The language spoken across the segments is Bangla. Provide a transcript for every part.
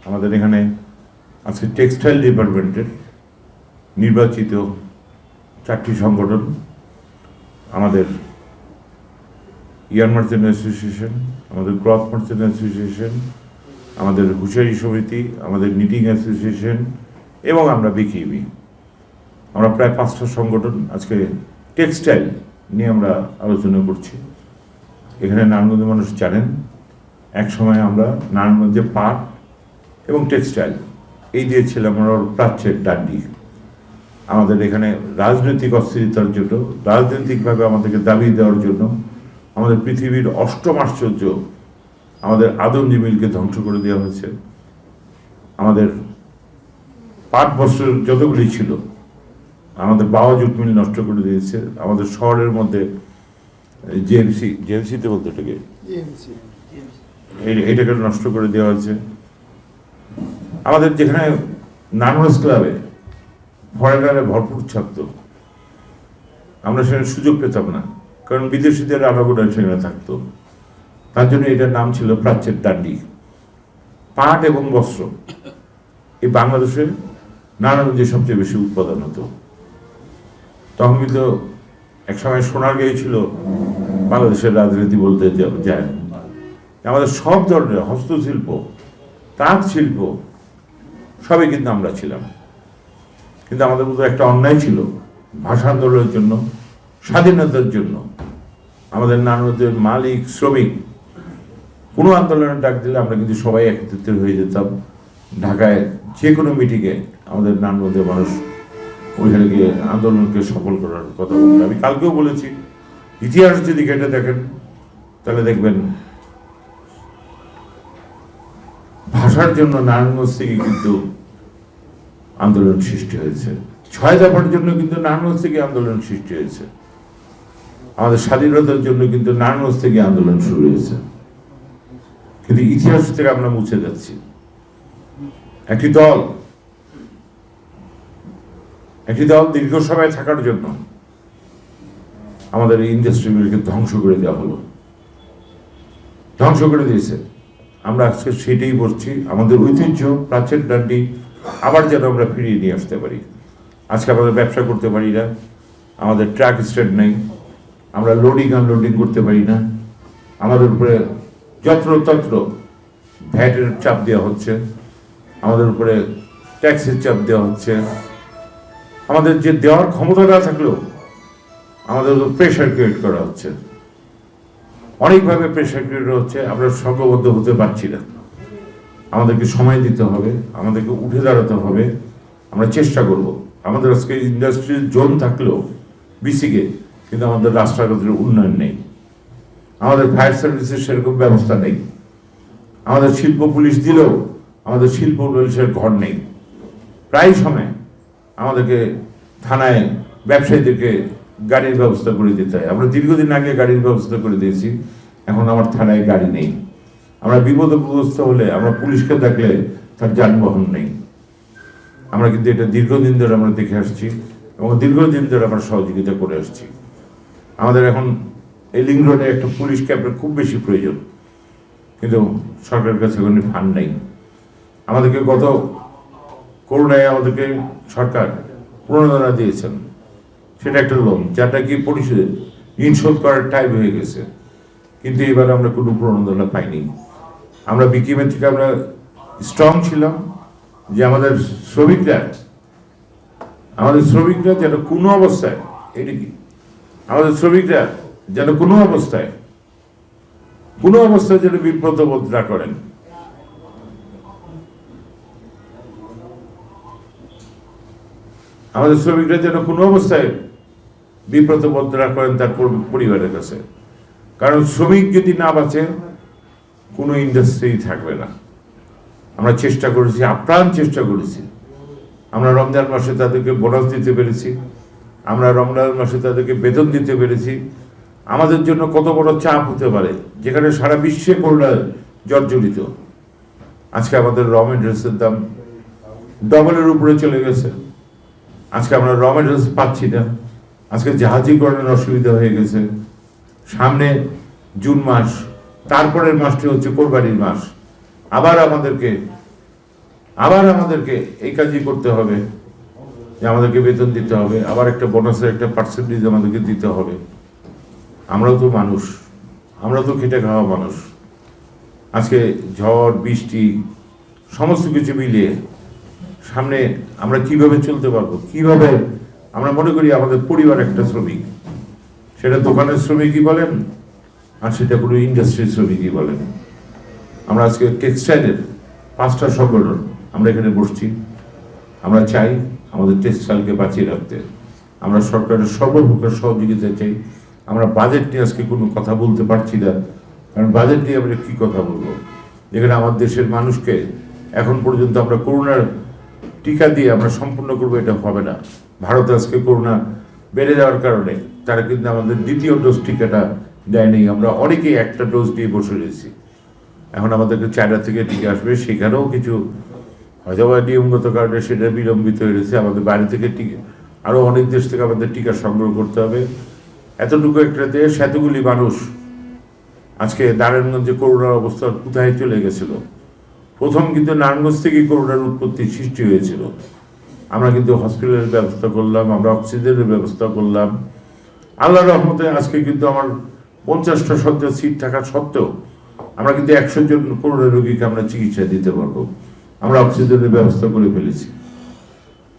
আমাদের এখানে আজকে টেক্সটাইল ডিপার্টমেন্টের নির্বাচিত 4টি সংগঠন, আমাদের ইয়ার মার্চেন্ট অ্যাসোসিয়েশন, আমাদের ক্লথ মার্চেন্ট অ্যাসোসিয়েশন, আমাদের হুঁশিয়ারি সমিতি, আমাদের নিটিং অ্যাসোসিয়েশন এবং আমরা বিকিবি, আমরা প্রায় 5টা সংগঠন আজকে টেক্সটাইল নিয়ে আমরা আলোচনা করছি। এখানে নারায়ণগঞ্জের মানুষ জানেন এক সময় আমরা নারায়ণগঞ্জে পাট এবং টেক্সটাইল এই দিয়েছিলাম আমরা প্রাচ্যের ডান্ডি। আমাদের এখানে রাজনৈতিক অস্থিরতার জন্য, রাজনৈতিকভাবে আমাদেরকে দাবি দেওয়ার জন্য আমাদের পৃথিবীর 8ম আশ্চর্য আমাদের আদমজী মিলকে ধ্বংস করে দেওয়া হয়েছে। আমাদের পাট বস্ত্র যতগুলি ছিল আমাদের বাওয়া জুট মিল নষ্ট করে দিয়েছে। আমাদের শহরের মধ্যে জেএমসিতে বলতে এটাকে এটাকে নষ্ট করে দেওয়া হয়েছে। আমাদের যেখানে নারায়ণগঞ্জ ক্লাবে ফরেনারে ভরপুর ছাত্র, আমরা সেখানে সুযোগ পেতাম না, কারণ বিদেশিদের আনাগোনা সেখানে থাকতো। তার জন্য এটার নাম ছিল প্রাচ্যের ডান্ডি। পাট এবং বস্ত্র এই বাংলাদেশে নারায়ণগঞ্জে সবচেয়ে বেশি উৎপাদন হতো। তখন কিন্তু একসময় সোনার গিয়েছিল বাংলাদেশের রাজনীতি বলতে যায়। আমাদের সব ধরনের হস্তশিল্প, তাঁত শিল্প সবই কিন্তু আমরা ছিলাম। কিন্তু আমাদের মধ্যে একটা অন্যায় ছিল, ভাষা আন্দোলনের জন্য, স্বাধীনতার জন্য আমাদের নারায়ণগঞ্জের মালিক শ্রমিক কোনো আন্দোলনের ডাক দিলে আমরা কিন্তু সবাই একত্রিত হয়ে যেতাম। ঢাকায় যে কোনো মিটিংয়ে আমাদের নারায়ণগঞ্জের মানুষ ওইখানে গিয়ে আন্দোলনকে সফল করার কথা বলতে। আমি কালকেও বলেছি, ইতিহাস যদি ঘেটে দেখেন তাহলে দেখবেন ভাষার জন্য নারায়ণগঞ্জ থেকে কিন্তু আন্দোলন সৃষ্টি হয়েছে। 6 দফার জন্য কিন্তু নারায়ণগঞ্জ থেকে আন্দোলন সৃষ্টি হয়েছে। আমাদের স্বাধীনতার জন্য কিন্তু নারায়ণগঞ্জ থেকে আন্দোলন শুরু হয়েছে। কিন্তু ইতিহাস থেকে আমরা মুছে যাচ্ছি। একটি দল দীর্ঘ সময় থাকার জন্য আমাদের এই ইন্ডাস্ট্রিগুলিকে ধ্বংস করে দেওয়া হলো, ধ্বংস করে দিয়েছে। আমরা আজকে সেটাই বলছি, আমাদের ঐতিহ্য প্রাচ্যের ডান্ডি আবার যেন আমরা ফিরিয়ে নিয়ে আসতে পারি। আজকে আমাদের ব্যবসা করতে পারি না, আমাদের ট্রাক স্ট্যান্ড নেই, আমরা লোডিং আনলোডিং করতে পারি না, আমাদের উপরে যত্রতত্র ভ্যাটের চাপ দেওয়া হচ্ছে, আমাদের উপরে ট্যাক্সের চাপ দেওয়া হচ্ছে। আমাদের যে দেওয়ার ক্ষমতা না থাকলেও আমাদের প্রেশার ক্রিয়েট করা হচ্ছে, অনেকভাবে প্রেশার ক্রিয়েট হচ্ছে। আমরা সংঘবদ্ধ হতে পারছি না। আমাদেরকে সময় দিতে হবে, আমাদেরকে উঠে দাঁড়াতে হবে। আমরা চেষ্টা করব। আমাদের আজকে ইন্ডাস্ট্রিয়াল জোন থাকলেও বিসিকে, কিন্তু আমাদের রাস্তাঘাটের উন্নয়ন নেই, আমাদের ফায়ার সার্ভিসের সেরকম ব্যবস্থা নেই, আমাদের শিল্প পুলিশ দিলেও আমাদের শিল্প পুলিশের ঘর নেই। প্রায় সময় আমাদেরকে থানায় ব্যবসায়ীদেরকে গাড়ির ব্যবস্থা করে দিতে হয়। আমরা দীর্ঘদিন আগে গাড়ির ব্যবস্থা করে দিয়েছি, এখন আমার থানায় গাড়ি নেই। আমরা বিপদগ্রস্ত হলে আমরা পুলিশকে ডাকলে তার যানবাহন নেই। আমরা কিন্তু এটা দীর্ঘদিন ধরে আমরা দেখে আসছি এবং দীর্ঘদিন ধরে আমরা সহযোগিতা করে আসছি। আমাদের এখন এই লিং রোডে একটা পুলিশ ক্যাম্পের খুব বেশি প্রয়োজন, কিন্তু সরকারের কাছে কোনো ফান্ড নেই। আমাদেরকে গত করোনায় আমাদেরকে সরকার প্রণোদনা দিয়েছেন, সেটা একটা লোন যাটা কি পরিশোধ ঋণ শোধ করার টাইম হয়ে গেছে, কিন্তু এবার আমরা কোনো প্রণোদনা পাইনি। আমরা বিকিমের থেকে আমরা স্ট্রং ছিলাম যে আমাদের শ্রমিকরা যেন কোনো অবস্থায়, এটা কি আমাদের শ্রমিকরা যেন কোনো অবস্থায় যেন বিব্রত বোধ না করেন। আমাদের শ্রমিকরা যেন কোনো অবস্থায় বিব্রত বোধ না করেন তার পরিবারের কাছে। কারণ শ্রমিক যদি না বাঁচে কোনো ইন্ডাস্ট্রি থাকবে না। আমরা চেষ্টা করেছি, আপ্রাণ চেষ্টা করেছি। আমরা রমজান মাসে তাদেরকে বোনাস দিতে পেরেছি, আমরা রমজান মাসে তাদেরকে বেতন দিতে পেরেছি। আমাদের জন্য কত বড় চাপ হতে পারে, যেখানে সারা বিশ্বে করোনা জর্জরিত। আজকে আমাদের র মেটেরিয়ালসের দাম ডবলের উপরে চলে গেছে। আজকে আমরা র মেটেরিয়ালস পাচ্ছি না। আজকে জাহাজীকরণের অসুবিধা হয়ে গেছে। সামনে জুন মাস, তারপরের মাসটি হচ্ছে কোরবানির মাস। আবার আমাদেরকে আবার আমাদেরকে এই কাজই করতে হবে যে আমাদেরকে বেতন দিতে হবে, আবার একটা বোনাসের একটা পার্সেন্টেজ আমাদেরকে দিতে হবে। আমরাও তো মানুষ, আমরা তো খেটে খাওয়া মানুষ। আজকে ঝড় বৃষ্টি সমস্ত কিছু মিলিয়ে সামনে আমরা কিভাবে চলতে পারবো, কিভাবে আমরা মনে করি আমাদের পরিবার একটা শ্রমিক, সেটা দোকানের শ্রমিকই বলেন আর সেটা কোনো ইন্ডাস্ট্রির শ্রমিকই বলেন। আমরা আজকে টেক্সটাইলের 5টা সংগঠন আমরা এখানে বসছি। আমরা চাই আমাদের টেক্সটাইলকে বাঁচিয়ে রাখতে, আমরা সরকারের সর্বপ্রকার সহযোগিতা চাই। আমরা বাজেট নিয়ে আজকে কোনো কথা বলতে পারছি না, কারণ বাজেট নিয়ে আমরা কী কথা বলবো, যেখানে আমার দেশের মানুষকে এখন পর্যন্ত আমরা করোনার টিকা দিয়ে আমরা সম্পূর্ণ করবো, এটা হবে না। ভারতে আজকে করোনা বেড়ে যাওয়ার কারণে তারা কিন্তু আমাদের দ্বিতীয় ডোজ টিকাটা দেয়নি। আমরা অনেকেই একটা ডোজ দিয়ে বসে রয়েছি। এখন আমাদেরকে চায়না থেকে টিকা আসবে, সেখানেও কিছু হয়তো বা নিয়মগত কারণে সেটা বিলম্বিত হয়েছে। আমাদের বাইরে থেকে টিকা, আরও অনেক দেশ থেকে আমাদের টিকা সংগ্রহ করতে হবে। এতটুকু একটা দেশ, এতগুলি মানুষ, আজকে নারায়ণগঞ্জে করোনার অবস্থা কোথায় চলে গেছিল। প্রথম কিন্তু নারায়ণগঞ্জ থেকেই করোনার উৎপত্তি সৃষ্টি হয়েছিল। আমরা কিন্তু হসপিটালের ব্যবস্থা করলাম, আমরা অক্সিজেনের ব্যবস্থা করলাম। আল্লাহর রহমতে আজকে কিন্তু আমার 50টা শয্যা সিট থাকা সত্ত্বেও আমরা কিন্তু 100 জন করোনা রোগীকে আমরা চিকিৎসা দিতে পারবো। আমরা অক্সিজেনের ব্যবস্থা করে ফেলেছি।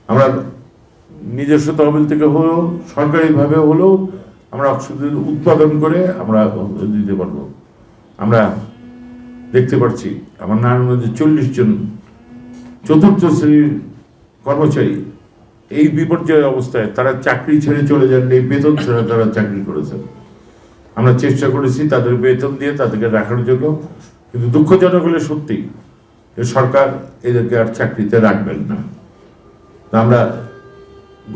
আমরা নিজস্ব তহবিল থেকে হলেও, সরকারিভাবে হলেও আমরা অক্সিজেন উৎপাদন করে আমরা দিতে পারবো। আমরা দেখতে পাচ্ছি আমার নারায়ণগঞ্জে 40 জন চতুর্থ শ্রেণীর কর্মচারী এই বিপর্যয় অবস্থায় তারা চাকরি ছেড়ে চলে যান, এই বেতন ছেড়ে তারা চাকরি করেছেন। আমরা চেষ্টা করেছি তাদের বেতন দিয়ে তাদেরকে রাখার জন্য, কিন্তু দুঃখজনক হলে সত্যি যে সরকার এদেরকে আর চাকরিতে রাখবেন না। আমরা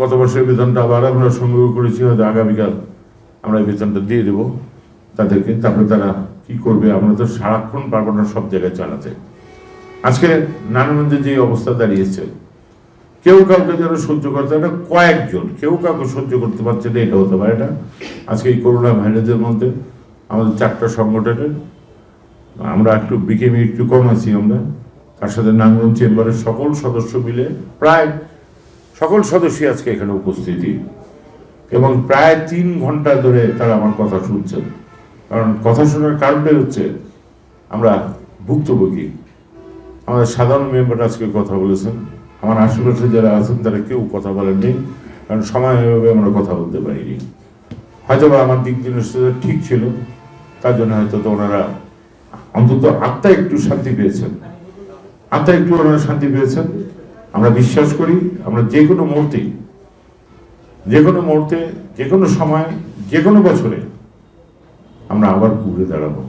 গত বছরের বেতনটা আবার আমরা সংগ্রহ করেছি, হয়তো আগামীকাল আমরা এই বেতনটা দিয়ে দেবো তাদেরকে। তারপরে তারা কি করবে, আমরা তো সারাক্ষণ পারবো না সব জায়গায় চালাতে। আজকে নারায়ণগঞ্জে যে অবস্থা দাঁড়িয়েছে, কেউ কাউকে যেন সহ্য করতে পারে না, কয়েকজন কেউ কাউকে সহ্য করতে পারছে না, এটা হতে পারে না। আজকে এই করোনা ভাইরাসের মধ্যে আমাদের 4টা সংগঠনের আমরা একটু বিকেমি একটু কম আছি আমরা, তার সাথে নারায়ণগঞ্জ চেম্বারের সকল সদস্য মিলে প্রায় সকল সদস্যই আজকে এখানে উপস্থিতি, এবং প্রায় 3 ঘন্টা ধরে তারা আমার কথা শুনছেন। কারণ কথা শোনার কারণটাই হচ্ছে আমরা ভুক্তভোগী। আমাদের সাধারণ মেম্বার আজকে কথা বলেছেন, আমার আশেপাশে যারা আছেন তারা কেউ কথা বলেননি, কারণ সময় এভাবে আমরা কথা বলতে পারিনি। হয়তো বা আমার দিক নির্দেশনা ঠিক ছিল, তার জন্য হয়তো তো ওনারা অন্তত আত্মা একটু শান্তি পেয়েছেন, আত্মা একটু ওনারা শান্তি পেয়েছেন। আমরা বিশ্বাস করি আমরা যে কোনো মুহূর্তে, যে কোনো সময়, যে কোনো বছরে আমরা আবার ঘুরে দাঁড়াবো।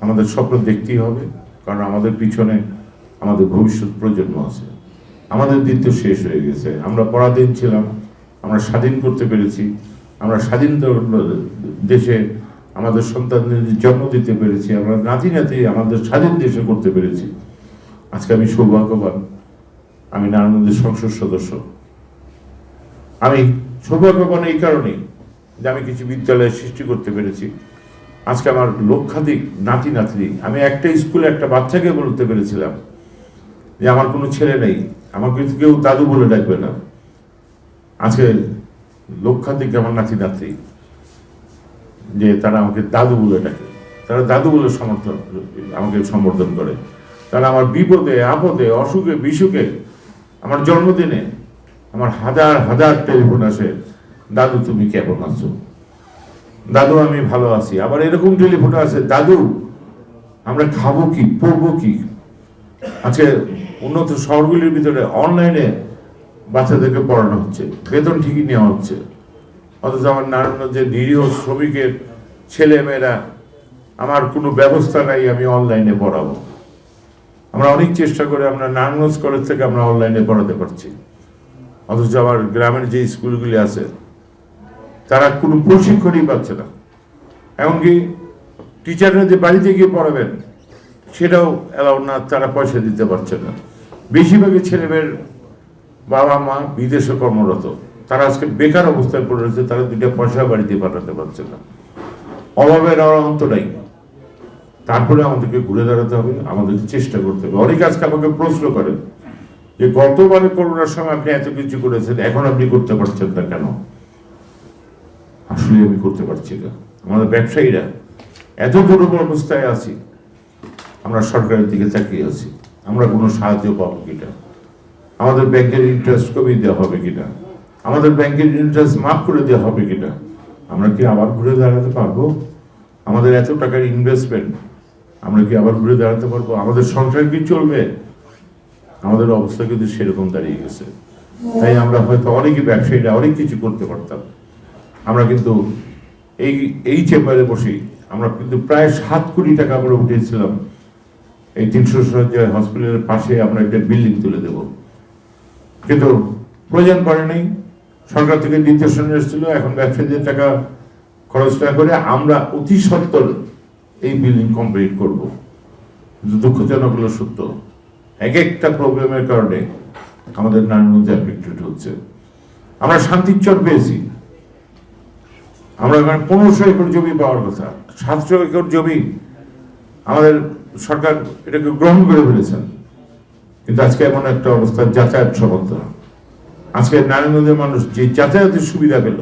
আমাদের স্বপ্ন দেখতেই হবে, কারণ আমাদের পিছনে আমাদের ভবিষ্যৎ প্রজন্ম আছে। আমাদের দিন তো শেষ হয়ে গেছে, আমরা পরাধীন ছিলাম, আমরা স্বাধীন করতে পেরেছি, আমরা স্বাধীন দেশে আমাদের সন্তানদের জন্ম দিতে পেরেছি, আমরা নাতি আমাদের স্বাধীন দেশে করতে পেরেছি। আজকে আমি সৌভাগ্যবান, আমি নারায়ণগঞ্জের সংসদ সদস্য। আমি সৌভাগ্যবান এই কারণেই যে আমি কিছু বিদ্যালয় সৃষ্টি করতে পেরেছি। আজকে আমার লক্ষাধিক নাতি নাতনি, আমি একটা স্কুলে একটা বাচ্চাকে বলতে পেরেছিলাম যে আমার কোনো ছেলে নেই, আমাকে কেউ দাদু বলে ডাকবে না। আজকে লক্ষাধিক আমার নাতি নাতনি যে তারা আমাকে দাদু বলে ডাকে, তারা দাদু বলে আমাকে সম্বোধন করে। তারা আমার বিপদে আপদে অসুখে বিসুখে, আমার জন্মদিনে আমার হাজার হাজার টেলিফোন আসে, দাদু তুমি কেমন আছো, দাদু আমি ভালো আছি। আবার এরকম টেলিফোন আছে, দাদু আমরা খাবো কি, পড়বো কি। আজকে উন্নত শহরগুলির ভিতরে অনলাইনে বাচ্চাদেরকে পড়ানো হচ্ছে, বেতন ঠিকই নেওয়া হচ্ছে, অথচ আমার নারায়ণগঞ্জের নিরীহ শ্রমিকের ছেলে মেয়েরা, আমার কোনো ব্যবস্থা নাই, আমি অনলাইনে পড়াবো। আমরা অনেক চেষ্টা করে আমরা নারায়ণগঞ্জ কলেজ থেকে আমরা অনলাইনে পড়াতে পারছি, অথচ আমার গ্রামের যে স্কুলগুলি আছে তারা কোনো প্রশিক্ষণই পাচ্ছে না। এমনকি টিচাররা যে বাড়িতে গিয়ে পড়াবেন সেটাও অ্যালাউ না, তারা পয়সা দিতে পারছে না। বেশিরভাগই ছেলেমেয়ের বাবা মা বিদেশে কর্মরত, তারা আজকে বেকার অবস্থায় পড়ে রয়েছে, তারা 2টা পয়সা বাড়িতে পাঠাতে পারছে না। অভাবের আর অন্ত নাই। তারপরে আমাদেরকে ঘুরে দাঁড়াতে হবে, আমাদেরকে চেষ্টা করতে হবে। অনেক আজকে আমাকে প্রশ্ন করেন যে গতবারে করোনার সময় আপনি এত কিছু করেছেন, এখন আপনি করতে পারছেন না কেন? আসলে আমি করতে পারছি না। আমাদের ব্যবসায়ীরা এত দুর্বল অবস্থায় আছি, আমরা সরকারের দিকে তাকিয়ে আছি, আমরা কোনো সাহায্য পাবো কিনা, আমাদের ব্যাংকের ইন্টারেস্ট কমিয়ে দেওয়া হবে কিনা, আমাদের ব্যাংকের ইন্টারেস্ট মাফ করে দেওয়া হবে কিনা, আমরা কি আবার ঘুরে দাঁড়াতে পারবো? আমাদের এত টাকার ইনভেস্টমেন্ট, আমরা কি আবার ঘুরে দাঁড়াতে পারবো? আমাদের সংসার কি চলবে? আমাদের অবস্থা কিন্তু সেরকম দাঁড়িয়ে গেছে। তাই আমরা হয়তো অনেকে ব্যবসায়ীরা অনেক কিছু করতে পারতাম। আমরা কিন্তু এই চেম্বারে বসেই আমরা কিন্তু প্রায় 7 কোটি টাকা আমরা উঠেছিলাম। এই 300 শয্যার হসপিটালের পাশে আমরা একটা বিল্ডিং তুলে দেব, কিন্তু প্রয়োজন পড়ে নাই। সরকার থেকে নির্দেশনা এসেছিল, এখন ব্যবসায়ীদের টাকা খরচ না করে আমরা অতি সত্বর এই বিল্ডিং কমপ্লিট করব। কিন্তু দুঃখজনক হলো সত্য, এক একটা প্রবলেমের কারণে আমাদের নারায়ণগঞ্জ অ্যাফেক্টেড হচ্ছে। আমরা শান্তির পেয়েছি, আমরা 1500 একর জমি পাওয়ার কথা, 700 একর জমি আমাদের সরকার এটাকে গ্রহণ করে ফেলেছেন। কিন্তু আজকে এমন একটা অবস্থা, যাতায়াত সমস্যা। আজকে নারায়ণগঞ্জের মানুষ যে যাতায়াতের সুবিধা পেল,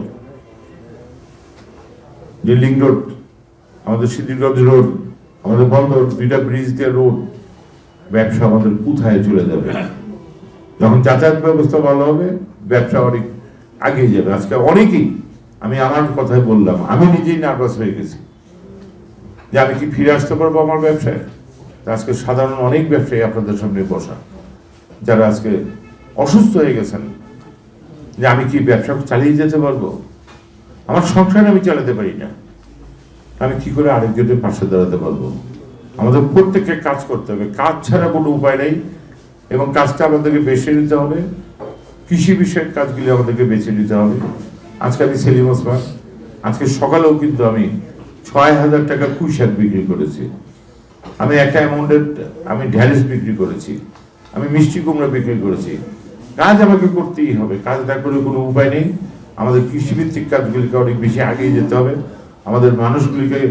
যে লিঙ্ক রোড, আমাদের সিদ্ধিরগঞ্জ রোড, আমাদের বন্দর, 2টা ব্রিজ দিয়ে রোড, ব্যবসা আমাদের কোথায় চলে যাবে? যখন যাতায়াত ব্যবস্থা ভালো হবে, ব্যবসা অনেক আগিয়ে যাবে। আজকে অনেকেই, আমি আমার কথাই বললাম, আমি নিজেই নার্ভাস হয়ে গেছি যে আমি কি ফিরে আসতে পারবো আমার ব্যবসায়। আজকে সাধারণ অনেক ব্যবসায়ী আপনাদের সামনে বসা, যারা আজকে অসুস্থ হয়ে গেছেন, যে আমি কি ব্যবসা চালিয়ে যেতে পারবো? আমার সংসার আমি চালাতে পারি না, আমি কি করে আরেকজনের পাশে দাঁড়াতে পারবো? আমাদের প্রত্যেককে কাজ করতে হবে, কাজ ছাড়া কোনো উপায় নেই। এবং কাজটা আমাদেরকে বেছে নিতে হবে, কৃষি বিষয়ক কাজগুলি আমাদেরকে বেছে নিতে হবে। আজকে আমি সেলিম ওসমান, আজকে সকালেও কিন্তু আমি 6000 টাকা পুঁই শাক বিক্রি করেছি, আমি একটা অ্যামাউন্টের আমি ঢ্যাঁড়স বিক্রি করেছি, আমি মিষ্টি কুমড়া বিক্রি করেছি। কাজ আমাকে করতেই হবে, কাজ না করে কোনো উপায় নেই। আমাদের কৃষিভিত্তিক কাজগুলিকে অনেক বেশি এগিয়ে যেতে হবে, আমাদের মানুষগুলিকে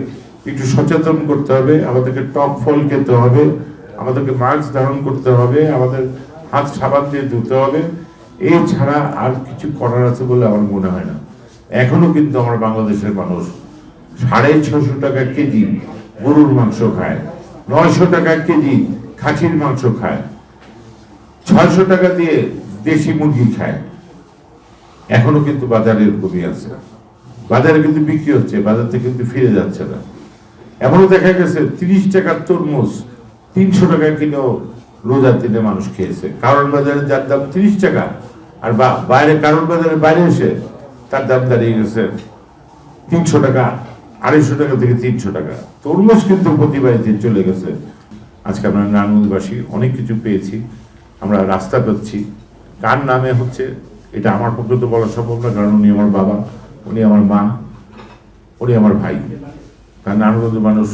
একটু সচেতন করতে হবে, আমাদেরকে টক ফল খেতে হবে, আমাদেরকে মাস্ক ধারণ করতে হবে, আমাদের হাত সাবান দিয়ে ধুতে হবে। এই ছাড়া আর কিছু করার আছে বলে আমার মনে হয় না। এখনো কিন্তু আমার বাংলাদেশের মানুষ 650 টাকা কেজি গরুর মাংস খায়, 900 টাকা কেজি খাসির মাংস খায়, 600 টাকা দিয়ে দেশি মুরগি খায়। এখনো কিন্তু বাজারে কমে আছে, বাজারে কিন্তু বিক্রি হচ্ছে, বাজার থেকে কিন্তু ফিরে যাচ্ছে না। এমনও দেখা গেছে 30 টাকার তরমুজ 300 টাকা কিলো রোজার দিনে মানুষ খেয়েছে। কারণ বাজারে যার দাম 30 টাকা, আর বাইরে কারণ বাজারে বাইরে এসে তার দাম দাঁড়িয়ে গেছে 300 টাকা, 250 টাকা থেকে 300 টাকা। তরমুজ কিন্তু প্রতিবারীতে চলে গেছে। আজকে আমরা নারায়ণগঞ্জবাসী অনেক কিছু পেয়েছি, আমরা রাস্তা পাচ্ছি। কার নামে হচ্ছে এটা আমার পক্ষে তো বলা সম্ভব না, কারণ উনি আমার বাবা, উনি আমার মা, উনি আমার ভাই। কারণ নারায়ণগঞ্জের মানুষ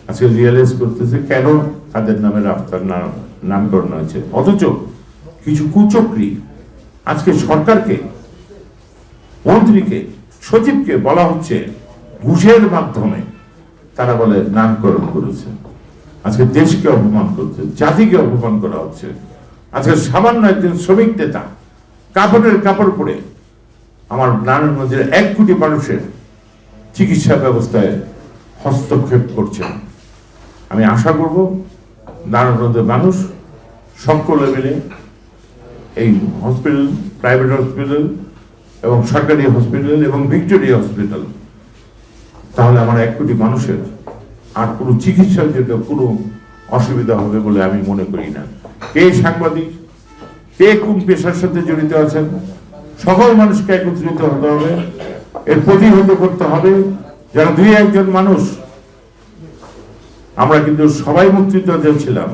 আজকে রিয়েলাইজ করতেছে কেন তাদের নামে রাস্তার নামকরণ হয়েছে। অথচ কিছু কুচক্রী আজকে সরকারকে, মন্ত্রীকে, সচিবকে বলা হচ্ছে ঘুষের মাধ্যমে তারা বলে নামকরণ করেছে। আজকে দেশকে অপমান করছে, জাতিকে অপমান করা হচ্ছে। আজকে সামান্য একজন শ্রমিক নেতা কাপড়ের কাপড় পরে আমার নারায়ণগঞ্জের 1 কোটি মানুষের চিকিৎসা ব্যবস্থায় হস্তক্ষেপ করছেন। আমি আশা করব নারায়ণগঞ্জের মানুষ সকলে মিলে এই হসপিটাল, প্রাইভেট হসপিটাল এবং সরকারি হসপিটাল এবং ভিক্টোরিয়া হসপিটাল, তাহলে আমার 1 কোটি মানুষের আর কোনো চিকিৎসার জন্য কোনো অসুবিধা হবে বলে আমি মনে করি না। কে সাংবাদিক, কে কোন পেশার সাথে জড়িত আছেন, সকল মানুষকে একত্রিত হতে হবে, এর প্রতিহত করতে হবে। যারা 2-1 মানুষ, আমরা কিন্তু সবাই মুক্তিযোদ্ধা ছিলাম,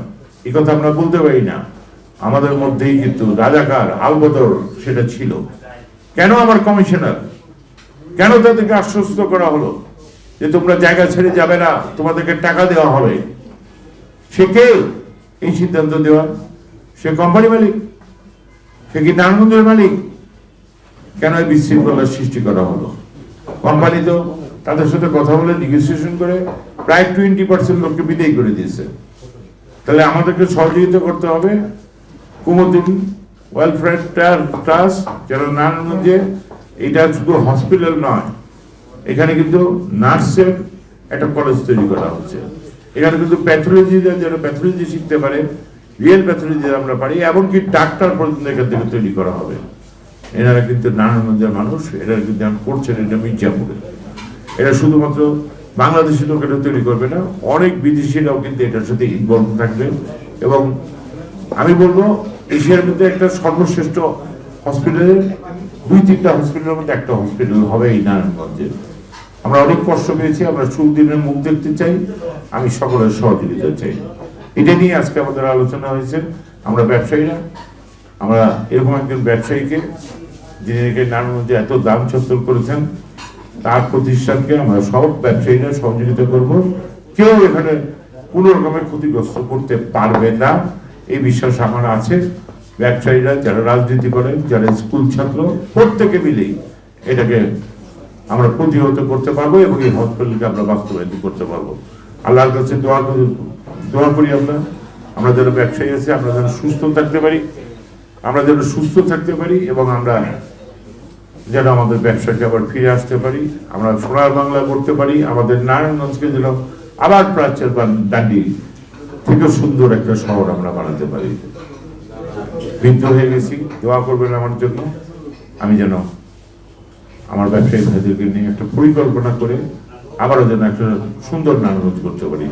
এই কথা আমরা বলতে পারি না। আমাদের মধ্যেই কিন্তু রাজাকার আলবদর সেটা ছিল। কেন আমার কমিশনার, কেন তাদেরকে আশ্বস্ত করা হলো যে তোমরা জায়গা ছেড়ে যাবে না, তোমাদেরকে টাকা দেওয়া হবে? সে কে এই সিদ্ধান্ত দেওয়া? সে কোম্পানি মালিক, সে কি নারায়ণগঞ্জের মালিক? কেন এই বিশৃঙ্খলার সৃষ্টি করা হলো? কোম্পানি তো তাদের সাথে কথা বলে নেগোসিয়েশন করে প্রায় 20% লোককে বিদায় করে দিয়েছে। তাহলে আমাদেরকে সহযোগিতা করতে হবে, কুমুদিন ওয়েলফেয়ার ট্রাস্ট যারা নারায়ণগঞ্জে, এটা শুধু হসপিটাল নয়, এখানে কিন্তু নার্সের একটা কলেজ তৈরি করা হচ্ছে। এখানে কিন্তু প্যাথোলজি যারা প্যাথোলজি শিখতে পারে, রিয়েল প্যাথোলজি আমরা পারি, এমনকি ডাক্তার পর্যন্ত এখান থেকে তৈরি করা হবে। এনারা কিন্তু নারায়ণগঞ্জের মানুষ, এরা কিন্তু করছেন এটা মির্জাপুরে। এটা শুধুমাত্র বাংলাদেশি লোক এটা তৈরি করবে না, অনেক বিদেশিরাও কিন্তু এটার সাথে ইনভলভ থাকবে। এবং আমি বলবো এশিয়ার মধ্যে একটা সর্বশ্রেষ্ঠ হসপিটালের 2-3টা হসপিটালের মধ্যে একটা হসপিটাল হবে এই নারায়ণগঞ্জে। আমরা অনেক কষ্ট পেয়েছি, আমরা সুদিনের মুখ দেখতে চাই, আমি সকলের সহযোগিতা চাই। এটা নিয়ে আজকে আমাদের আলোচনা হয়েছে। আমরা ব্যবসায়ীরা, আমরা এরকম একজন ব্যবসায়ীকে, যিনি নারায়ণগঞ্জে এত দাম চত্বর করেছেন, তার প্রতিষ্ঠানকে আমরা সব ব্যবসায়ীরা সহযোগিতা করব। কেউ এখানে কোনো রকমের ক্ষতিগ্রস্ত করতে পারবে না, এই বিশ্বাস আমার আছে। ব্যবসায়ীরা যারা রাজনীতি করেন, যারা স্কুল ছাত্র, প্রত্যেকে মিলেই এটাকে আমরা প্রতিহত করতে পারবো এবং এই হসপিটালকে আমরা বাস্তবায়িত করতে পারবো। আল্লাহর কাছে দোয়া করি আমরা যারা ব্যবসায়ী আছি, আমরা যেন সুস্থ থাকতে পারি, এবং আমরা যেন আমাদের ব্যবসাকে আবার ফিরে আসতে পারি, আমরা সোনার বাংলা করতে পারি, আমাদের নারায়ণগঞ্জকে যেন আবার প্রাচ্যের দান্ডি থেকে সুন্দর একটা শহর আমরা বানাতে পারি। বৃদ্ধ হয়ে গেছি, দোয়া করবেন আমার জন্য, আমি যেন আমার ব্যবসায়ী ভাইদেরকে নিয়ে একটা পরিকল্পনা করে আবারও যেন একটা সুন্দর নারায়ণগঞ্জ করতে পারি।